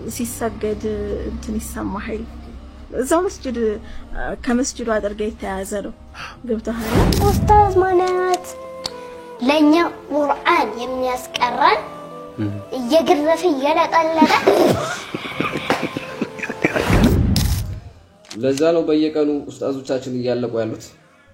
ሲሰገድ እንትን ይሰማሃል እዛው መስጂድ ከመስጂዱ አድርጋ ይተያዘለው ገብተሃል ኡስታዝ ማለት ለኛ ቁርአን የሚያስቀራን እየገረፈ እየለቀለቀ ለዛ ነው በየቀኑ ኡስታዞቻችን እያለቁ ያሉት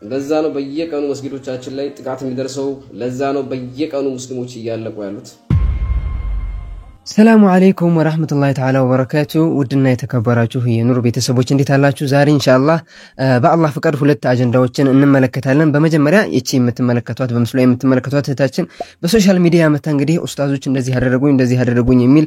ለዛ ነው በየቀኑ መስጊዶቻችን ላይ ጥቃት የሚደርሰው ለዛ ነው በየቀኑ ሙስሊሞች እያለቁ ያሉት السلام عليكم ورحمة الله تعالى وبركاته ودنا يتكبراችሁ የኑር ቤተሰቦች እንዴት አላችሁ ዛሬ ኢንሻአላህ በአላህ ፍቃድ ሁለት አጀንዳዎችን እንመለከታለን በመጀመሪያ እቺ የምትመለከቷት በምስሉ ላይ የምትመለከቷት እህታችን በሶሻል ሚዲያ መታ እንግዲህ ኡስታዞች እንደዚህ ያደረጉኝ የሚል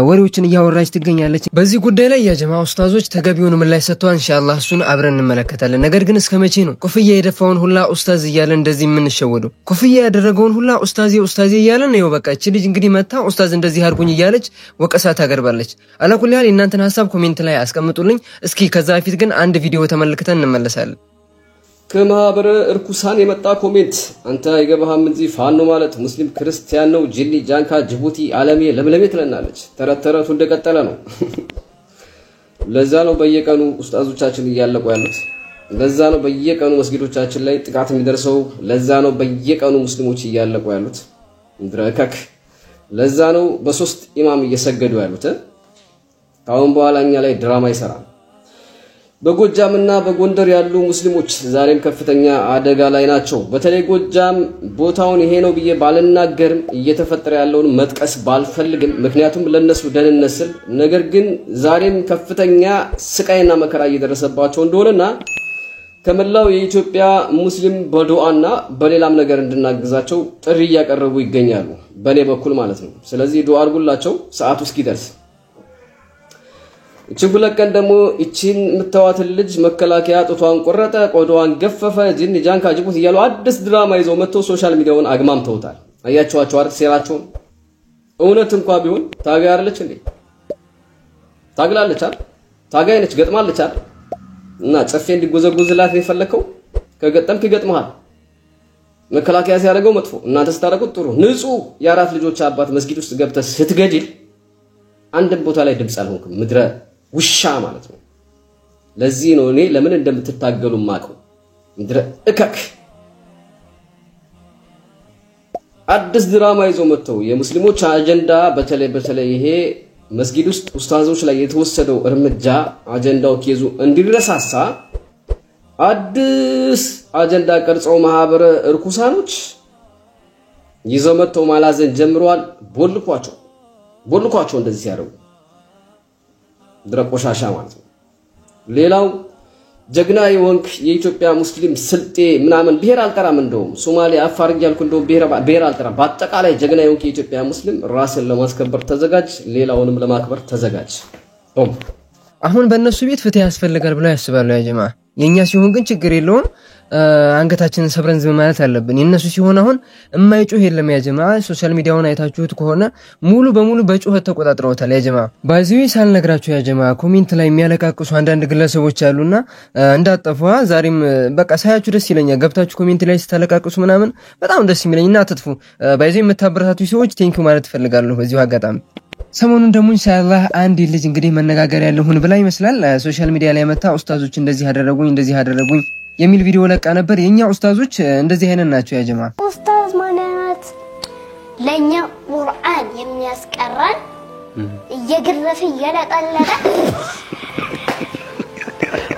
ወሬዎችን እያወራች ትገኛለች በዚህ ጉዳይ ላይ ያ ጀማዓ ኡስታዞች ተገቢውን ምላሽ ሰጥተዋል ኢንሻአላህ እሱን አብረን እንመለከታለን ነገር ግን እስከመቼ ነው ኮፍያ የደፋውን ሁላ ኡስታዝ እያለ እንደዚህ የምንሸወደው ኮፍያ ያደረገውን ሁላ ኡስታዝ እያለ ነው በቃ እቺ ልጅ እንግዲህ መታ ኡስታዝ እንደዚህ አድርጉኝ ያለች ወቀሳ ታገርባለች አላኩል ያህል እናንተን ሐሳብ ኮሜንት ላይ አስቀምጡልኝ እስኪ ከዛ በፊት ግን አንድ ቪዲዮ ተመልክተን እንመለሳለን ከማህበረ እርኩሳን የመጣ ኮሜንት አንተ አይገባህም እንጂ ፋኖ ማለት ሙስሊም ክርስቲያን ነው ጂኒ ጃንካ ጅቡቲ ዓለሜ ለምለሜ ትለናለች ተረተረቱ እንደቀጠለ ነው ለዛ ነው በየቀኑ ኡስታዞቻችን እያለቁ ያሉት ለዛ ነው በየቀኑ መስጊዶቻችን ላይ ጥቃት የሚደርሰው ለዛ ነው በየቀኑ ሙስሊሞች እያለቁ ያሉት ድረከክ ለዛ ነው በሶስት ኢማም እየሰገዱ ያሉት ታውን በኋላኛ ላይ ድራማ ይሰራል በጎጃምና በጎንደር ያሉ ሙስሊሞች ዛሬም ከፍተኛ አደጋ ላይ ናቸው በተለይ ጎጃም ቦታውን ይሄ ነው ብዬ ባልናገርም እየተፈጠረ ያለውን መጥቀስ ባልፈልግም ምክንያቱም ለነሱ ደህንነት ስል ነገር ግን ዛሬም ከፍተኛ ስቃይና መከራ እየደረሰባቸው እንደሆነና ከመላው የኢትዮጵያ ሙስሊም በዱዓና በሌላም ነገር እንድናግዛቸው ጥሪ ያቀርቡ ይገኛሉ በኔ በኩል ማለት ነው ስለዚህ ዱዓ አድርጉላቸው ሰዓቱ እስኪደርስ እቺ ደግሞ እቺን ምታዋት ልጅ መከላከያ ጧቷን ቆረጠ ቆዳዋን ገፈፈ ጂኒ ጃንካ ጅቡቲ ያሉ አዲስ ድራማ ይዘው መጥተው ሶሻል ሚዲያውን አግማምተውታል አያቻቸው አርት ሴራቸው እውነት እንኳን ቢሆን ታጋያለች እንዴ ታግላለች ታጋይነች ገጥማለች እና ጽፌ እንዲጎዘጎዝላት ነው ፈለከው ከገጠምክ ይገጥማል መከላከያ ሲያደርገው መጥፎ እናንተ ስታደርጉት ጥሩ ንጹህ የአራት ልጆች አባት መስጊድ ውስጥ ገብተህ ስትገድል አንድ ቦታ ላይ ድምጽ አልሆንክም ምድረ ውሻ ማለት ነው ለዚህ ነው እኔ ለምን እንደምትታገሉ ማቀው ምድረ እከክ አዲስ ድራማ ይዞ መጥተው የሙስሊሞች አጀንዳ በተለይ ይሄ መስጊድ ውስጥ ኡስታዞች ላይ የተወሰደው እርምጃ አጀንዳው ከይዙ እንዲረሳሳ አዲስ አጀንዳ ቀርጸው ማህበረ እርኩሳኖች ይዘው መጥተው ማላዘን ጀምሯል ቦልኳቸው እንደዚህ ያደርጉ ድረቆሻሻ ማለት ነው ሌላው ጀግና የወንክ የኢትዮጵያ ሙስሊም ስልጤ ምናምን ብሔር አልጠራም እንደውም ሶማሌ አፋር ያልኩ እንደውም ብሔር አልጠራም በአጠቃላይ ጀግና የወንክ የኢትዮጵያ ሙስሊም ራስን ለማስከበር ተዘጋጅ ሌላውንም ለማክበር ተዘጋጅ አሁን በእነሱ ቤት ፍትህ ያስፈልጋል ብለው ያስባሉ ያ ጀማዓ የኛ ሲሆን ግን ችግር የለውም አንገታችንን ሰብረን ዝም ማለት አለብን የነሱ ሲሆን አሁን የማይጮህ የለም ያ ጀማዓ ሶሻል ሚዲያውን አይታችሁት ከሆነ ሙሉ በሙሉ በጩኸት ተቆጣጥረውታል ያ ጀማዓ ባዚው ሳልነግራችሁ ያ ጀማዓ ኮሜንት ላይ የሚያለቃቅሱ አንዳንድ ግለሰቦች አሉና እንዳጠፋ ዛሬም በቃ ሳያችሁ ደስ ይለኛል ገብታችሁ ኮሜንት ላይ ስታለቃቅሱ ምናምን በጣም ደስ ይለኝና አትጥፉ ባዚው የምታበረታቱ ሰዎች ቴንኪው ማለት ፈልጋለሁ በዚሁ አጋጣሚ ሰሞኑን ደግሞ ኢንሻአላህ አንድ ልጅ እንግዲህ መነጋገር ያለውን ብላ ይመስላል ሶሻል ሚዲያ ላይ መታ ኡስታዞች እንደዚህ ያደረጉኝ የሚል ቪዲዮ ለቃ ነበር የኛ ኡስታዞች እንደዚህ አይነት ናቸው ያ ጀማዓ ኡስታዝ ማለት ለኛ ቁርአን የሚያስቀራን እየገረፈ እየለቀለቀ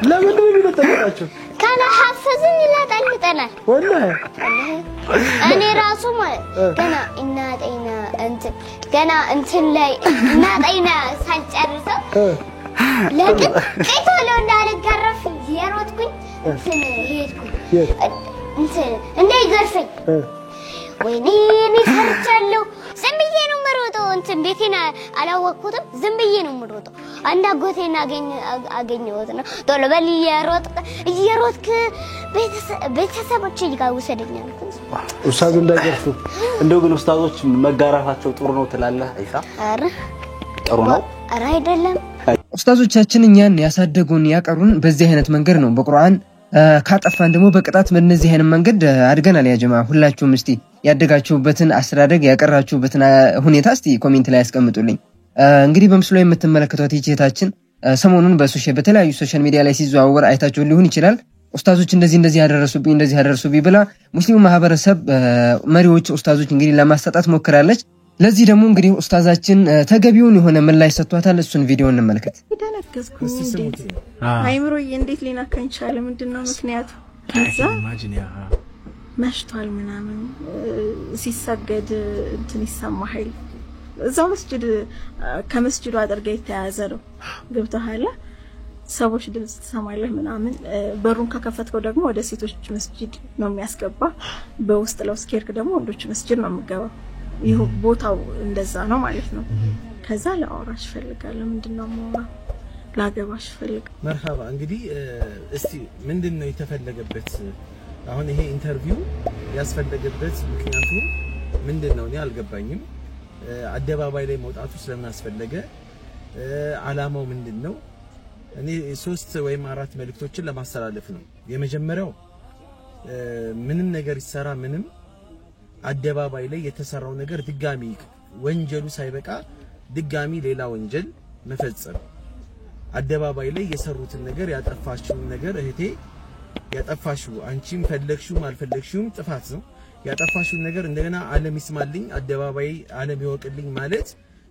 ለምን ነው የሚጠጣጣቸው ካና ሐፈዝን ይላጣልጠናል ወላሂ እኔ ራሱ ማለት ገና እንትን ላይ እናጠይና ሳልጨርሰው ለምን ቀይቶሎ እንዳልገረፍ የሮጥኩኝ እንትን ሄድኩኝ እንዳይገርፈኝ ወይኔ ፈርቻለሁ ዝም ብዬ ነው የምሮጠው እንትን ቤቴን አላወቅኩትም ዝም ብዬ ነው የምሮጠው አንድ አጎቴን አገኘሁት ነው ቶሎ በል እየሮጥክ ቤተሰቦቼ ጋር ወሰደኛል ኡስታዝ እንዳይገርፉ እንደው ግን ኡስታዞች መጋራፋቸው ጥሩ ነው ትላለህ አይሳ አረ ጥሩ ነው አረ አይደለም ኡስታዞቻችን እኛን ያሳደጉን ያቀሩን በዚህ አይነት መንገድ ነው በቁርአን ካጠፋን ደግሞ በቅጣት በእነዚህ አይነት መንገድ አድገናል ያ ጀማዓ ሁላችሁም እስቲ ያደጋችሁበትን አስተዳደግ ያቀራችሁበትን ሁኔታ እስቲ ኮሜንት ላይ አስቀምጡልኝ እንግዲህ በምስሉ ላይ የምትመለከቷት እህታችን ሰሞኑን በተለያዩ ሶሻል ሚዲያ ላይ ሲዘዋወር አይታችሁ ሊሆን ይችላል። ኡስታዞች እንደዚህ ያደረሱብኝ ብላ ሙስሊሙ ማህበረሰብ መሪዎች ኡስታዞች እንግዲህ ለማስተጣት ሞክራለች። ለዚህ ደግሞ እንግዲህ ኡስታዛችን ተገቢውን የሆነ ምላሽ ሰጥቷታል። እሱን ቪዲዮ እንመልከት። ይደነገዝኩኝ አይምሮዬ እንዴት ሊናካኝ ቻለ? ምንድነው ምክንያቱ? ከዛ መሽቷል ምናምን ሲሰገድ እንትን ይሰማሃል። እዛው መስጂድ ከመስጂዱ አድርጋ የተያዘ ነው። ገብተሃል? ሰዎች ድምጽ ተሰማለህ ምናምን በሩን ከከፈትከው ደግሞ ወደ ሴቶች መስጂድ ነው የሚያስገባ። በውስጥ ለውስኬርክ ደግሞ ወንዶች መስጂድ ነው የሚገባው። ይሄ ቦታው እንደዛ ነው ማለት ነው። ከዛ ለአውራሽ ፈልጋለሁ ምንድነው ማውራ ላገባሽ ፈልግ መርሐባ። እንግዲህ እስቲ ምንድነው የተፈለገበት? አሁን ይሄ ኢንተርቪው ያስፈልገበት ምክንያቱ ምንድነው? እኔ አልገባኝም። አደባባይ ላይ መውጣቱ ስለምን አስፈለገ? አላማው ምንድነው? እኔ 3 ወይም 4 መልእክቶችን ለማስተላለፍ ነው። የመጀመሪያው ምንም ነገር ይሰራ ምንም አደባባይ ላይ የተሰራው ነገር ድጋሚ ወንጀሉ ሳይበቃ ድጋሚ ሌላ ወንጀል መፈጸም። አደባባይ ላይ የሰሩትን ነገር ያጠፋሽው ነገር እህቴ ያጠፋሽው አንቺም ፈለግሽውም አልፈለግሽውም ጥፋት ነው። ያጠፋሽው ነገር እንደገና ዓለም ይስማልኝ አደባባይ ዓለም ይወቅልኝ ማለት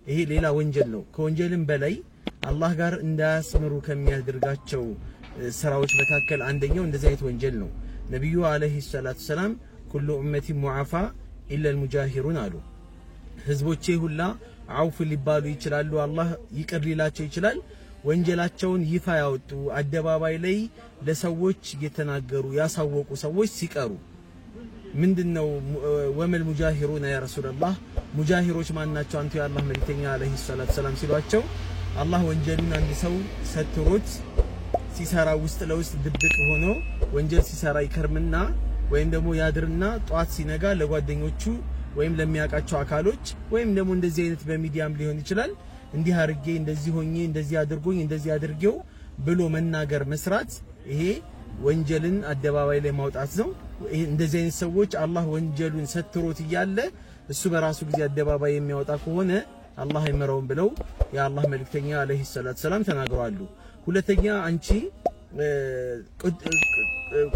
ይሄ ሌላ ወንጀል ነው። ከወንጀልም በላይ አላህ ጋር እንዳያስመሩ ከሚያደርጋቸው ስራዎች መካከል አንደኛው እንደዚህ አይነት ወንጀል ነው። ነብዩ አለይሂ ሰላቱ ሰላም ኩሉ ኡመቲ ሙዓፋ ኢላ አልሙጃሂሩን አሉ። ህዝቦቼ ሁላ አውፍ ሊባሉ ይችላሉ፣ አላህ ይቅር ሊላቸው ይችላል። ወንጀላቸውን ይፋ ያወጡ አደባባይ ላይ ለሰዎች የተናገሩ ያሳወቁ ሰዎች ሲቀሩ ምንድነው ወመል ሙጃሂሩን ያ ረሱላህ ሙጃሂሮች ማናቸው አንተ የአላህ መልእክተኛ አለይሂ ሰላቱ ሰላም ሲሏቸው አላህ ወንጀሉን አንድ ሰው ሰትሮት ሲሰራ ውስጥ ለውስጥ ድብቅ ሆኖ ወንጀል ሲሰራ ይከርምና ወይም ደግሞ ያድርና ጧት ሲነጋ ለጓደኞቹ ወይም ለሚያቃቸው አካሎች ወይም ደግሞ እንደዚህ አይነት በሚዲያም ሊሆን ይችላል እንዲህ አርጌ እንደዚህ ሆኜ እንደዚህ አድርጎኝ እንደዚህ አድርጌው ብሎ መናገር መስራት ይሄ ወንጀልን አደባባይ ላይ ማውጣት ነው። ይሄ እንደዚህ አይነት ሰዎች አላህ ወንጀሉን ሰትሮት ይያለ እሱ በራሱ ጊዜ አደባባይ የሚያወጣ ከሆነ አላህ ይመረውን ብለው የአላህ መልእክተኛ አለይሂ ሰላቱ ሰላም ተናግረዋል። ሁለተኛ አንቺ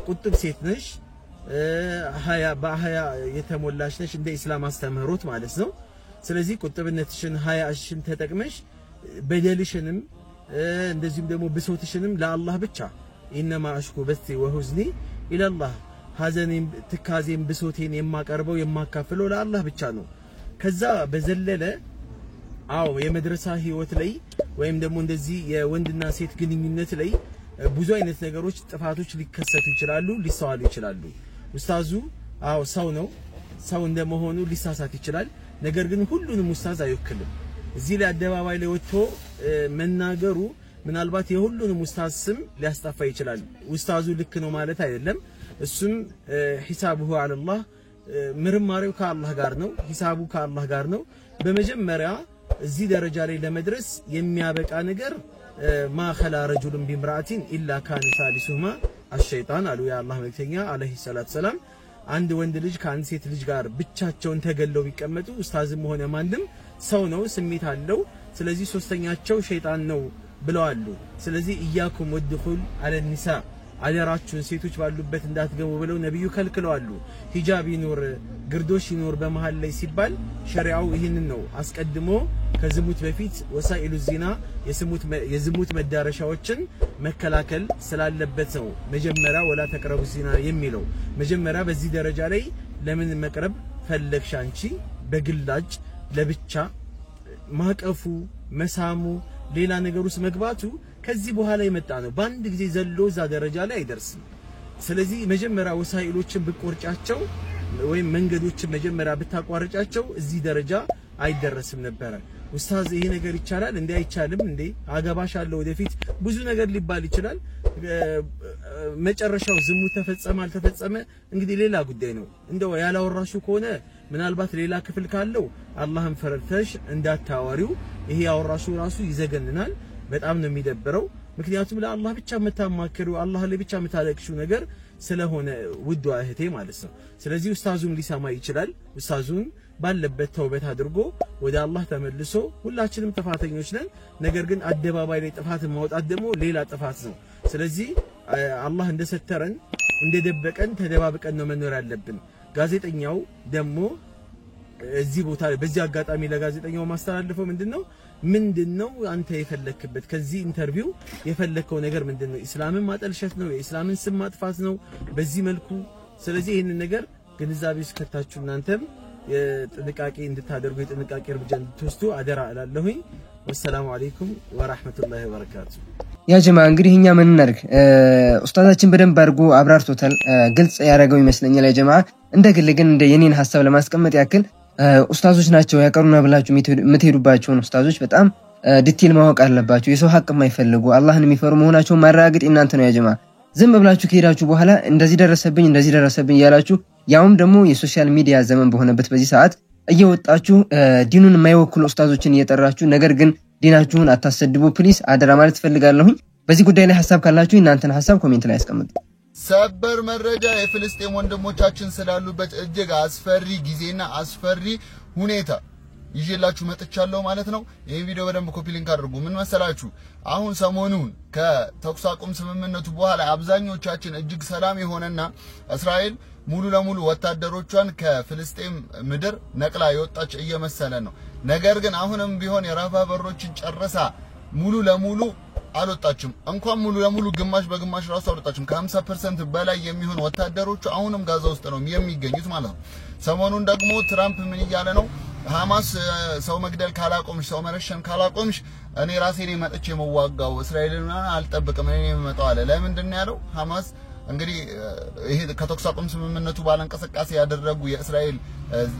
ቁጥብ ሴት ነሽ፣ በሀያ የተሞላሽ ነሽ እንደ ኢስላም አስተምህሮት ማለት ነው። ስለዚህ ቁጥብነትሽን ሀያሽን ተጠቅመሽ በደልሽንም እንደዚህም ደግሞ ብሶትሽንም ለአላህ ብቻ ኢነማ አሽኩ በቲ ወሁዝኒ ኢላላህ ሐዘኔን ትካዜን ብሶቴን የማቀርበው የማካፍለው ለአላህ ብቻ ነው። ከዛ በዘለለ አው የመድረሳ ህይወት ላይ ወይም ደግሞ እንደዚህ የወንድና ሴት ግንኙነት ላይ ብዙ አይነት ነገሮች ጥፋቶች ሊከሰቱ ይችላሉ፣ ሊስተዋሉ ይችላሉ። ኡስታዙ አው ሰው ነው፣ ሰው እንደመሆኑ ሊሳሳት ይችላል። ነገር ግን ሁሉንም ኡስታዝ አይወክልም። እዚህ ላይ አደባባይ ላይ ወጥቶ መናገሩ ምናልባት የሁሉንም ኡስታዝ ስም ሊያስጠፋ ይችላል። ኡስታዙ ልክ ነው ማለት አይደለም። እሱም ሂሳቡሁ አለላህ ምርማሪው ከአላህ ጋር ነው፣ ሂሳቡ ከአላህ ጋር ነው። በመጀመሪያ እዚህ ደረጃ ላይ ለመድረስ የሚያበቃ ነገር ማ ኸላ ረጁሉን ቢምራአቲን ኢላ ካነ ሳሊሱማ አሸይጣን አሉ የአላህ መልእክተኛ አለይሂ ሰላቱ ሰላም። አንድ ወንድ ልጅ ከአንድ ሴት ልጅ ጋር ብቻቸውን ተገለው ቢቀመጡ ኡስታዝም ሆነ ማንም ሰው ነው፣ ስሜት አለው። ስለዚህ ሶስተኛቸው ሸይጣን ነው ብለዋል። ስለዚህ ኢያኩም ወድኹል አለ ኒሳ አደራችሁን ሴቶች ባሉበት እንዳትገቡ ብለው ነብዩ ከልክለዋል። ሂጃብ ይኖር ግርዶሽ ይኖር በመሃል ላይ ሲባል ሸሪዓው ይሄንን ነው አስቀድሞ ከዝሙት በፊት ወሳኢሉ ዚና የዝሙት መዳረሻዎችን መከላከል ስላለበት ነው መጀመሪያ ወላ ተቅረቡ ዚና የሚለው። መጀመሪያ በዚህ ደረጃ ላይ ለምን መቅረብ ፈለግሽ አንቺ? በግላጭ ለብቻ ማቀፉ መሳሙ ሌላ ነገር ውስጥ መግባቱ ከዚህ በኋላ የመጣ ነው። በአንድ ጊዜ ዘሎ ዛ ደረጃ ላይ አይደርስም። ስለዚህ መጀመሪያ ወሳኢሎችን ብቆርጫቸው ወይም መንገዶችን መጀመሪያ ብታቋርጫቸው እዚህ ደረጃ አይደረስም ነበር። ኡስታዝ ይሄ ነገር ይቻላል እንዴ? አይቻልም እንዴ? አገባሻለሁ ወደፊት ብዙ ነገር ሊባል ይችላል። መጨረሻው ዝሙት ተፈጸመ አልተፈጸመ እንግዲህ ሌላ ጉዳይ ነው። እንደው ያላወራሹ ከሆነ ምናልባት ሌላ ክፍል ካለው አላህን ፈርተሽ እንዳታወሪው። ይሄ ያወራሹ ራሱ ይዘገንናል፣ በጣም ነው የሚደብረው። ምክንያቱም ለአላህ ብቻ መታማከሩ አላህ ላይ ብቻ መታለቅሹ ነገር ስለሆነ ውዷ እህቴ ማለት ነው ስለዚህ ኡስታዙም ሊሰማ ይችላል ኡስታዙም ባለበት ተውበት አድርጎ ወደ አላህ ተመልሶ ሁላችንም ጥፋተኞች ነን ነገር ግን አደባባይ ላይ ጥፋትን ማውጣት ደግሞ ሌላ ጥፋት ነው ስለዚህ አላህ እንደሰተረን እንደደበቀን ተደባብቀን ነው መኖር ያለብን ጋዜጠኛው ደግሞ እዚህ ቦታ በዚህ አጋጣሚ ለጋዜጠኛው ማስተላለፈው ምንድነው አንተ የፈለክበት ከዚህ ኢንተርቪው የፈለከው ነገር ምንድነው እስላምን ማጠልሸት ነው የእስላምን ስም ማጥፋት ነው በዚህ መልኩ ስለዚህ ይሄንን ነገር ግንዛቤ ስከታችሁ እናንተም የጥንቃቄ እንድታደርጉ የጥንቃቄ እርምጃ እንድትወስዱ አደራ እላለሁኝ ወሰላሙ አለይኩም ወራህመቱላሂ ወበረካቱ ያ ጀማ እንግዲህ እኛ ምን እናድርግ ኡስታዛችን በደንብ አድርጎ አብራርቶታል ግልጽ ያደረገው ይመስለኛል ያ ጀማ እንደግል ግን እንደ የኔን ሐሳብ ለማስቀመጥ ያክል ኡስታዞች ናቸው ያቀሩና ብላችሁ የምትሄዱባቸው ኡስታዞች በጣም ዲቴል ማወቅ አለባችሁ የሰው ሐቅ የማይፈልጉ አላህን የሚፈሩ መሆናቸው ማረጋገጥ እናንተ ነው ያ ጀማ ዝም ብላችሁ ከሄዳችሁ በኋላ እንደዚህ ደረሰብኝ ያላችሁ ያውም ደግሞ የሶሻል ሚዲያ ዘመን በሆነበት በዚህ ሰዓት እየወጣችሁ ዲኑን የማይወክሉ ኡስታዞችን እየጠራችሁ ነገር ግን ዲናችሁን አታሰድቡ ፕሊስ አደራ ማለት ፈልጋለሁ በዚህ ጉዳይ ላይ ሐሳብ ካላችሁ እናንተን ሐሳብ ኮሜንት ላይ አስቀምጡ ሰበር መረጃ የፍልስጤም ወንድሞቻችን ስላሉበት እጅግ አስፈሪ ጊዜና አስፈሪ ሁኔታ ይዤላችሁ መጥቻለሁ ማለት ነው ይሄን ቪዲዮ በደንብ ኮፒ ሊንክ አድርጉ ምን መሰላችሁ አሁን ሰሞኑን ከተኩስ አቁም ስምምነቱ በኋላ አብዛኞቻችን እጅግ ሰላም የሆነና እስራኤል ሙሉ ለሙሉ ወታደሮቿን ከፍልስጤም ምድር ነቅላ የወጣች እየመሰለ ነው ነገር ግን አሁንም ቢሆን የራፋ በሮችን ጨርሳ ሙሉ ለሙሉ አልወጣችም እንኳን ሙሉ ለሙሉ ግማሽ በግማሽ ራሱ አልወጣችም ከ50% በላይ የሚሆን ወታደሮቹ አሁንም ጋዛ ውስጥ ነው የሚገኙት ማለት ነው ሰሞኑን ደግሞ ትራምፕ ምን ይያለ ነው ሐማስ ሰው መግደል ካላቆምሽ ሰው መረሸን ካላቆምሽ እኔ ራሴ ነኝ መጥቼ መዋጋው እስራኤልን አልጠብቅም እኔ የምመጣው አለ ለምንድን ነው ያለው ሐማስ እንግዲህ ይሄ ከተኩስ አቁም ስምምነቱ ባለንቀሳቀስ ያደረጉ የእስራኤል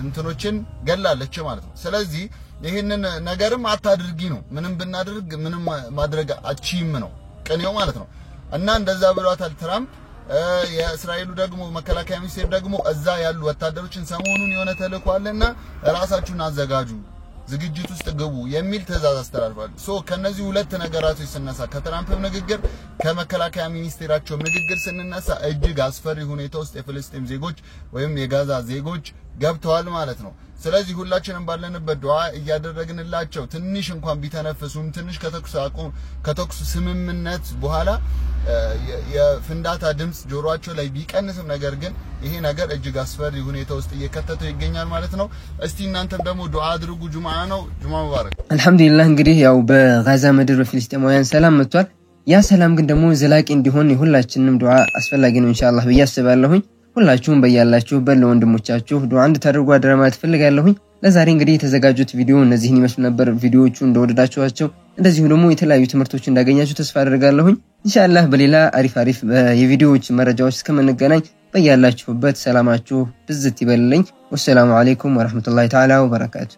እንትኖችን ገላለች ማለት ነው ስለዚህ ይሄንን ነገርም አታድርጊ ነው ምንም ብናደርግ ምንም ማድረግ አቺም ነው ቀኔው ማለት ነው እና እንደዛ ብሏታል ትራምፕ የእስራኤሉ ደግሞ መከላከያ ሚኒስቴር ደግሞ እዛ ያሉ ወታደሮችን ሰሞኑን የሆነ ተልኳልና ራሳችሁን አዘጋጁ ዝግጅት ውስጥ ግቡ የሚል ትዕዛዝ አስተላልፏል ከነዚህ ሁለት ነገራቶች ስነሳ ከትራምፕ ንግግር ከመከላከያ ሚኒስቴራቸው ንግግር ስንነሳ እጅግ አስፈሪ ሁኔታ ውስጥ የፍልስጤም ዜጎች ወይም የጋዛ ዜጎች ገብተዋል ማለት ነው ስለዚህ ሁላችንም ባለንበት ዱዓ እያደረግንላቸው ትንሽ እንኳን ቢተነፍሱም ትንሽ ከተኩስ ስምምነት በኋላ የፍንዳታ ድምጽ ጆሮአቸው ላይ ቢቀንስም ነገር ግን ይሄ ነገር እጅግ አስፈሪ ሁኔታ ውስጥ እየከተተው ይገኛል ማለት ነው እስቲ እናንተም ደግሞ ዱዓ አድርጉ ጁምዓ ነው ጁምዓ ሙባረክ አልহামዱሊላህ እንግዲህ ያው በጋዛ ምድር በፍልስጤማውያን ሰላም መጥቷል ያ ሰላም ግን ደግሞ ዘላቂ እንዲሆን የሁላችንም ዱዓ አስፈላጊ ነው ኢንሻአላህ በያስባለሁኝ ሁላችሁም በያላችሁበት ለወንድሞቻችሁ ዱዓ እንድታደርጉ አደራ ማለት ፈልጋለሁ ለዛሬ እንግዲህ የተዘጋጁት ቪዲዮ እነዚህን ይመስሉ ነበር ቪዲዮዎቹ እንደወደዳችኋቸው እንደዚሁ ደግሞ የተለያዩ ትምህርቶችን እንዳገኛችሁ ተስፋ አደርጋለሁ ኢንሻአላህ በሌላ አሪፍ የቪዲዮዎች መረጃዎች እስከምንገናኝ በያላችሁበት ሰላማችሁ ብዝት ይበልልኝ ወሰላሙ አለይኩም ወራህመቱላሂ ተዓላ ወበረካቱ